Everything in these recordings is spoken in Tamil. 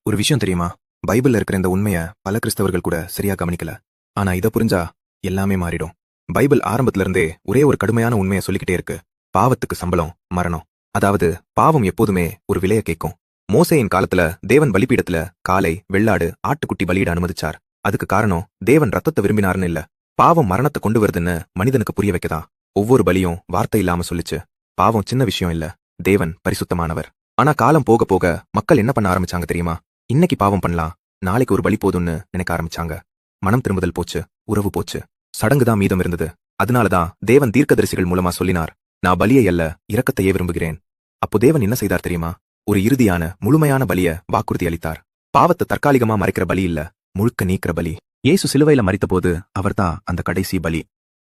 ஒரு விஷயம் தெரியுமா? பைபிள்ல இருக்கிற இந்த உண்மைய பல கிறிஸ்தவர்கள் கூட சரியா கவனிக்கல. ஆனா இத புரிஞ்சா எல்லாமே மாறிடும். பைபிள் ஆரம்பத்துல இருந்தே ஒரே ஒரு கடுமையான உண்மைய சொல்லிக்கிட்டே இருக்கு. பாவத்துக்கு சம்பளம் மரணம். அதாவது பாவம் எப்போதுமே ஒரு விலைய கேட்கும். மோசேயின் காலத்துல தேவன் பலிபீடத்துல காளை, வெள்ளாடு, ஆட்டுக்குட்டி பலியிட அனுமதிச்சார். அதுக்கு காரணம் தேவன் ரத்தத்தை விரும்பினார்னு இல்ல. பாவம் மரணத்தை கொண்டு வருதுன்னு மனிதனுக்கு புரிய வைக்கதான். ஒவ்வொரு பலியும் வார்த்தை இல்லாம சொல்லிச்சு. பாவம் சின்ன விஷயம் இல்ல. தேவன் பரிசுத்தமானவர். ஆனா காலம் போக போக மக்கள் என்ன பண்ண ஆரம்பிச்சாங்க தெரியுமா? இன்னைக்கு பாவம் பண்ணலாம், நாளைக்கு ஒரு பலி போதும்னு நினைக்க ஆரம்பிச்சாங்க. மனம் திரும்புதல் போச்சு, உறவு போச்சு, சடங்குதான் மீதம் இருந்தது. அதனாலதான் தேவன் தீர்க்கதரிசிகள் மூலமா சொல்லினார், நான் பலியை அல்ல இரக்கத்தையே விரும்புகிறேன். அப்போ தேவன் என்ன செய்தார் தெரியுமா? ஒரு இறுதியான முழுமையான பலிய வாக்குறுதி அளித்தார். பாவத்தை தற்காலிகமா மறைக்கிற பலி இல்ல, முழுக்க நீக்கிற பலி. இயேசு சிலுவையில மரித்த போது அவர்தான் அந்த கடைசி பலி.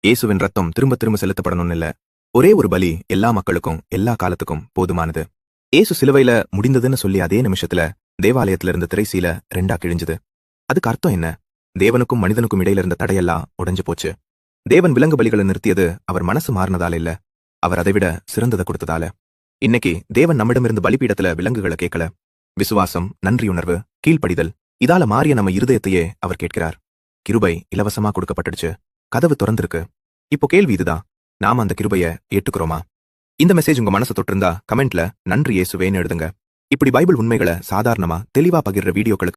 இயேசுவின் ரத்தம் திரும்ப திரும்ப செலுத்தப்படணும்னு இல்ல, ஒரே ஒரு பலி எல்லா மக்களுக்கும் எல்லா காலத்துக்கும் போதுமானது. இயேசு சிலுவையில முடிந்ததுன்னு சொல்லி அதே நிமிஷத்துல தேவாலயத்துல இருந்த திரைசீல ரெண்டா கிழிஞ்சது. அதுக்கு அர்த்தம் என்ன? தேவனுக்கும் மனிதனுக்கும் இடையில இருந்த தடையெல்லாம் உடைஞ்சு போச்சு. தேவன் விலங்கு பலிகளை நிறுத்தியது அவர் மனசு மாறினதால இல்ல, அவர் அதைவிட சிறந்ததை கொடுத்ததால. இன்னைக்கு தேவன் நம்மிடமிருந்து பலிபீடத்துல விலங்குகளை கேட்கல. விசுவாசம், நன்றியுணர்வு, கீழ்ப்படிதல், இதால மாறிய நம்ம இருதயத்தையே அவர் கேட்கிறார். கிருபை இலவசமா கொடுக்கப்பட்டுடுச்சு, கதவு திறந்திருக்கு. இப்போ கேள்வி இதுதான், நாம அந்த கிருபைய ஏற்றுக்கிறோமா? இந்த மெசேஜ் உங்க மனசை தொட்டிருந்தா கமெண்ட்ல நன்றி இயேசுவேன்னு எழுதுங்க. இப்படி பைபிள் உண்மைகளை சாதாரணமா தெளிவா பகிர்ற வீடியோக்களுக்கு